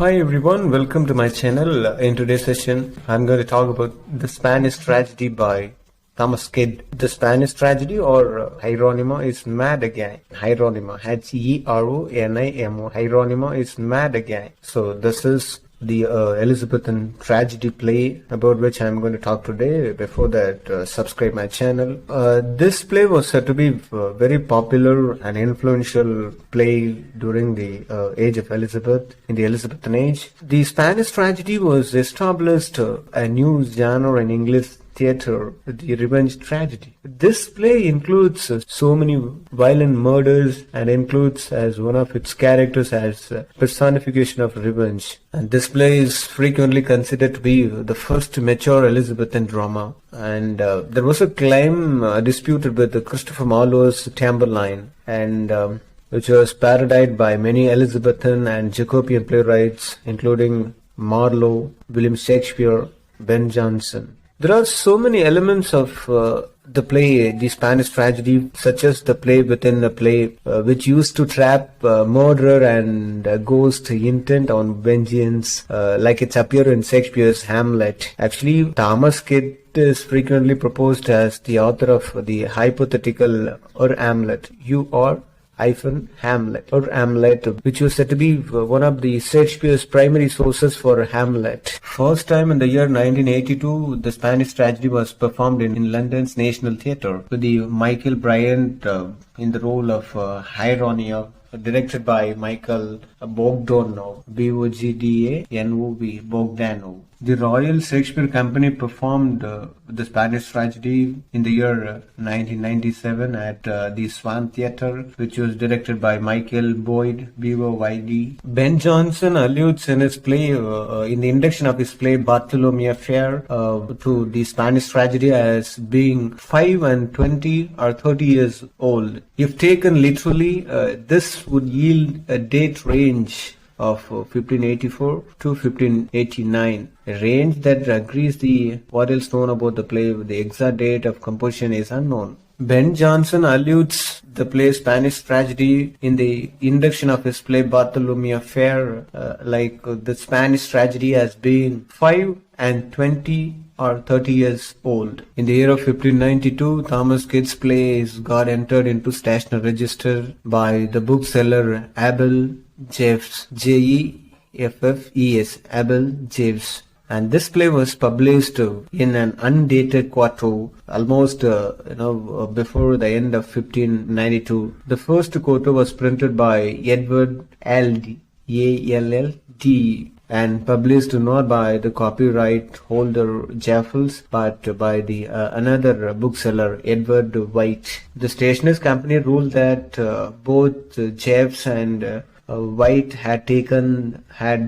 Hi everyone, welcome to my channel. In today's session, I'm going to talk about the Spanish tragedy by Thomas Kidd. The Spanish tragedy or Hieronimo is mad again. Hieronimo, H-E-R-O-N-I-M-O. Hieronimo is mad again. So this is the Elizabethan tragedy play about which I'm going to talk today. Before that, subscribe my channel. This play was said to be very popular and influential play during the age of Elizabeth, in the Elizabethan age. The Spanish tragedy was established a new genre in English theatre, the revenge tragedy. This play includes so many violent murders and includes as one of its characters as personification of revenge. And this play is frequently considered to be the first mature Elizabethan drama. And there was a claim disputed with Christopher Marlowe's Tamburlaine, and which was parodied by many Elizabethan and Jacobean playwrights, including Marlowe, William Shakespeare, Ben Jonson. There are so many elements of the play, the Spanish tragedy, such as the play within a play, which used to trap murderer and ghost intent on vengeance, like it's appeared in Shakespeare's Hamlet. Actually, Thomas Kidd is frequently proposed as the author of the hypothetical Hamlet. Hamlet or Hamlet, which was said to be one of the Shakespeare's primary sources for Hamlet. First time in the year 1982, the Spanish tragedy was performed in London's National Theatre with the Michael Bryant in the role of Hieronimo, directed by Michael Bogdanov, B-O-G-D-A-N-O-V, Bogdanov. The Royal Shakespeare Company performed the Spanish tragedy in the year 1997 at the Swan Theatre, which was directed by Michael Boyd, B-O-Y-D. Ben Jonson alludes in his play, in the introduction of his play Bartholomew Fair, to the Spanish tragedy as being 5 and 20 or 30 years old. If taken literally, this would yield a date range of 1584 to 1589, a range that agrees the what is known about the play. The exact date of composition is unknown. Ben Jonson alludes the play Spanish tragedy in the introduction of his play Bartholomew Fair, like the Spanish tragedy as being 5 and 20 or 30 years old. In the year of 1592, Thomas Kidd's play got entered into stationery register by the bookseller Abel Jeffs, J-E-F-F-E-S, Abel Jeffs. And this play was published in an undated quarto, almost before the end of 1592. The first quarto was printed by Edward Aldi, A-L-L-D, and published not by the copyright holder Jeffels, but by the another bookseller, Edward White. The stationers company ruled that both Jeffs and White had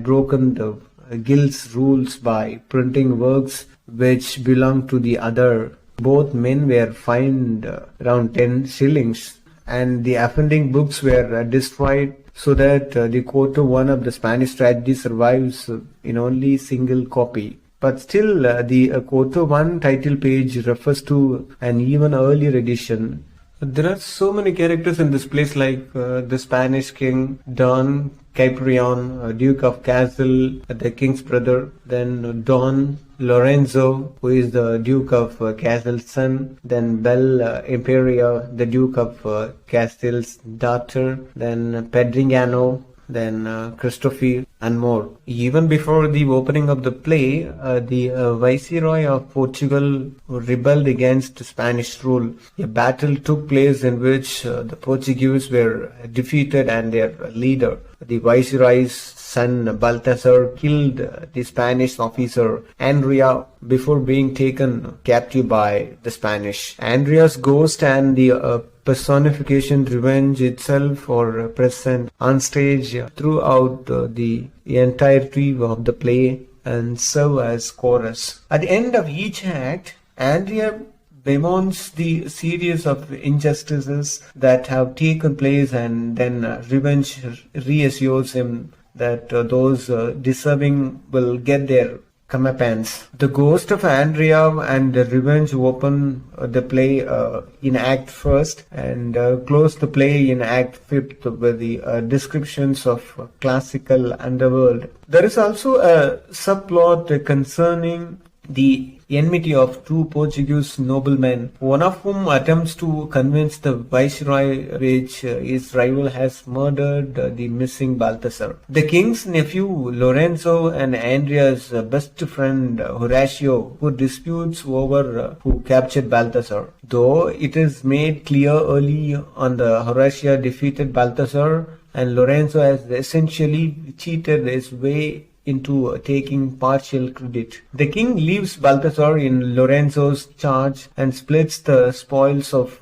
broken the guild's rules by printing works which belonged to the other. Both men were fined around 10 shillings, and the offending books were destroyed, so that the quarto one of the Spanish tragedy survives in only single copy. But still, the quarto one title page refers to an even earlier edition. There are so many characters in this place, like the Spanish king, Don Caprion, Duke of Castle, the king's brother, then Don Lorenzo, who is the Duke of Castle's son, then Belle Imperia, the Duke of Castle's daughter, then Pedrignano, then Christophe, and more. Even before the opening of the play, the Viceroy of Portugal rebelled against Spanish rule. A battle took place in which the Portuguese were defeated, and their leader, the Viceroy's son Balthazar, killed the Spanish officer Andrea before being taken captive by the Spanish. Andrea's ghost and the personification revenge itself are present on stage throughout the entirety of the play and serve as chorus. At the end of each act, Andrea bemoans the series of injustices that have taken place, and then revenge reassures him that those deserving will get their comeuppance. The ghost of Andrea and the revenge open the play in Act First and close the play in Act Fifth with the descriptions of classical underworld. There is also a subplot concerning the enmity of two Portuguese noblemen, one of whom attempts to convince the viceroy his rival has murdered the missing Balthasar. The king's nephew Lorenzo and Andrea's best friend Horatio, who disputes over who captured Balthasar. Though it is made clear early on that Horatio defeated Balthasar and Lorenzo has essentially cheated his way into taking partial credit. The king leaves Balthasar in Lorenzo's charge and splits the spoils of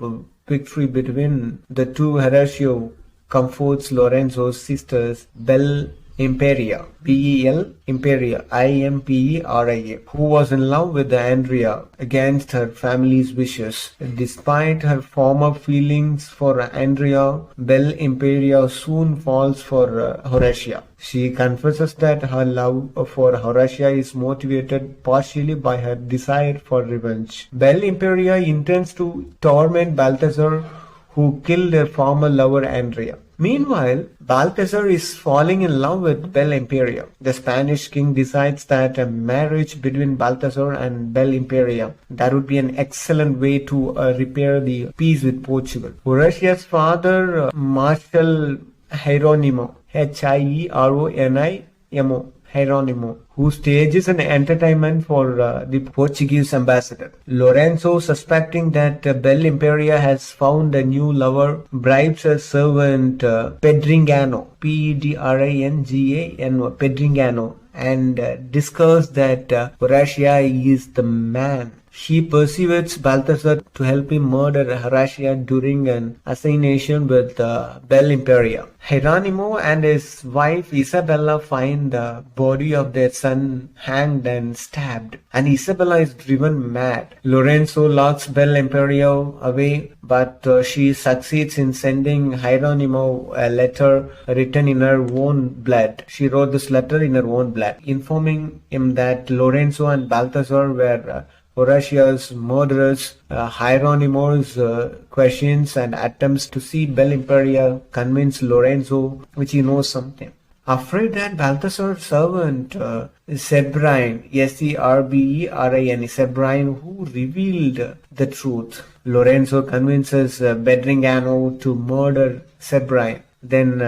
victory between the two. Horatio comforts Lorenzo's sisters, Belle Imperia, Bel Imperia, Imperia, who was in love with Andrea against her family's wishes. Despite her former feelings for Andrea, Bel Imperia soon falls for Horatio. She confesses that her love for Horatio is motivated partially by her desire for revenge. Bel Imperia intends to torment Balthasar, who killed her former lover Andrea. Meanwhile, Balthasar is falling in love with Bel Imperia. The Spanish king decides that a marriage between Balthasar and Bel Imperia, that would be an excellent way to repair the peace with Portugal. Horatia's father, Marshal Hieronimo, Hieronimo, Hieronimo, who stages an entertainment for the Portuguese ambassador. Lorenzo, suspecting that Bel Imperia has found a new lover, bribes a servant Pedringano, Pedringano, Pedringano, and discovers that Horatio is the man. She persuades Balthasar to help him murder Horatio during an assassination with Bel Imperia. Hieronimo and his wife Isabella find the body of their son hanged and stabbed, and Isabella is driven mad. Lorenzo locks Bel Imperia away, but she succeeds in sending Hieronimo a letter written in her own blood. She wrote this letter in her own blood, informing him that Lorenzo and Balthasar were Horatio's murderers. Hieronimo's questions and attempts to see Bel Imperia convince Lorenzo, which he knows something. Afraid that Balthasar's servant Sebrein, Serberin, Sebrein, who revealed the truth, Lorenzo convinces Bedringano to murder Sebrein. Then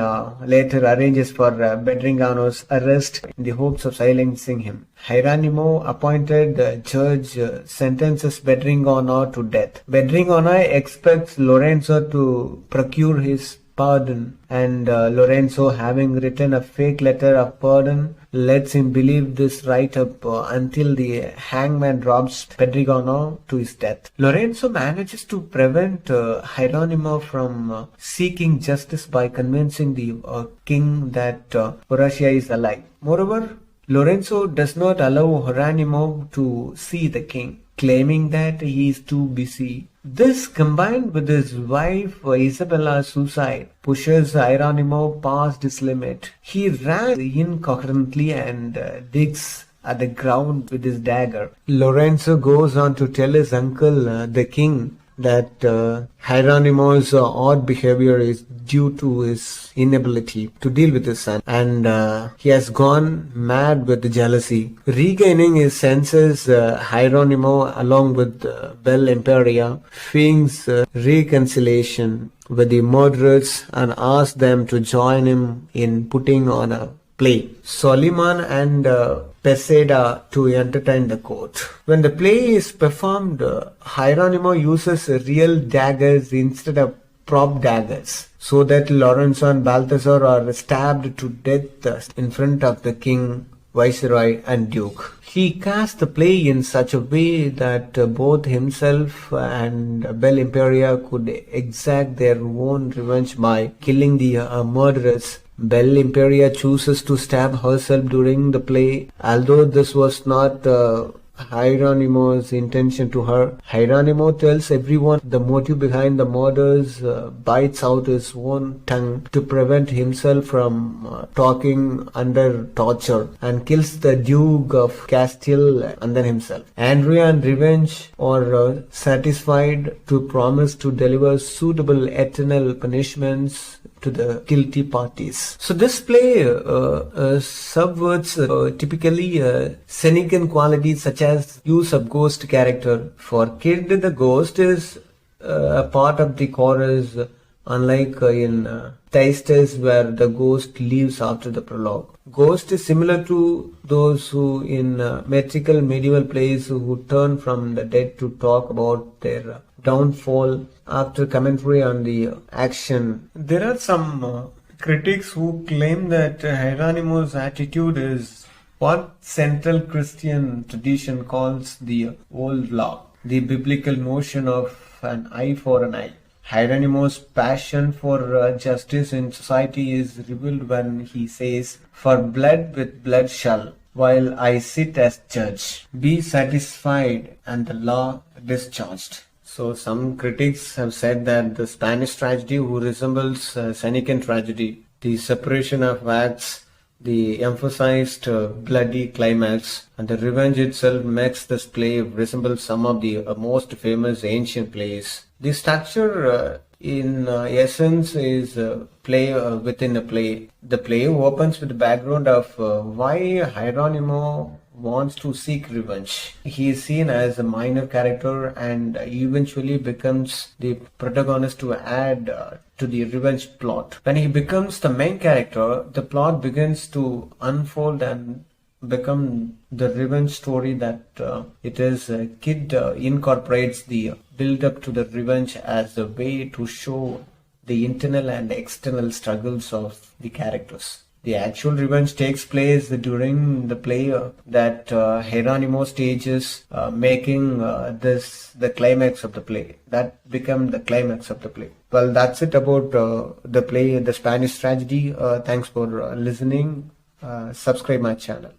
later arranges for Bedringano's arrest in the hopes of silencing him. Hieronimo, appointed judge, sentences Bedringano to death. Bedringano expects Lorenzo to procure his pardon, and Lorenzo, having written a fake letter of pardon, lets him believe this write-up until the hangman drops Pedringano to his death. Lorenzo manages to prevent Hieronimo from seeking justice by convincing the king that Horatio is alive. Moreover, Lorenzo does not allow Hieronimo to see the king, claiming that he is too busy. This, combined with his wife Isabella's suicide, pushes Hieronimo past his limit. He runs incoherently and digs at the ground with his dagger. Lorenzo goes on to tell his uncle, the king, that Hieronimo's odd behavior is due to his inability to deal with his son, and he has gone mad with jealousy. Regaining his senses, Hieronimo, along with Bel Imperia, feigns reconciliation with the murderers and asks them to join him in putting on a play, Soliman and Peseda, to entertain the court. When the play is performed, Hieronimo uses real daggers instead of prop daggers, so that Lorenzo and Balthasar are stabbed to death in front of the king, viceroy, and duke. He cast the play in such a way that both himself and Bel Imperia could exact their own revenge by killing the murderers. Bel Imperia chooses to stab herself during the play, although this was not Hieronymo's intention to her. Hieronymo tells everyone the motive behind the murders, bites out his own tongue to prevent himself from talking under torture, and kills the Duke of Castile and then himself. Andrea and Revenge are satisfied to promise to deliver suitable eternal punishments to the guilty parties. So this play subverts typically Senecan qualities such as use of ghost character. For Kid, the ghost is a part of the chorus, unlike in Thaistes where the ghost leaves after the prologue. Ghost is similar to those who in metrical medieval plays who turn from the dead to talk about their downfall after commentary on the action. There are some critics who claim that Hieronymo's attitude is what Central Christian tradition calls the old law, the biblical notion of an eye for an eye. Hieronymo's passion for justice in society is revealed when he says, "For blood with blood shall, while I sit as judge, be satisfied and the law discharged." So some critics have said that the Spanish tragedy who resembles Senecan tragedy, the separation of acts, the emphasized bloody climax, and the revenge itself makes this play resemble some of the most famous ancient plays. The structure in essence is play within a play. The play opens with the background of why Hieronymo wants to seek revenge. He is seen as a minor character and eventually becomes the protagonist to add to the revenge plot. When he becomes the main character, the plot begins to unfold and become the revenge story that it is. Kid incorporates the build up to the revenge as a way to show the internal and external struggles of the characters. The actual revenge takes place during the play that Hieronymo stages, making this the climax of the play. That become the climax of the play. Well, that's it about the play, The Spanish Tragedy. Thanks for listening. Subscribe my channel.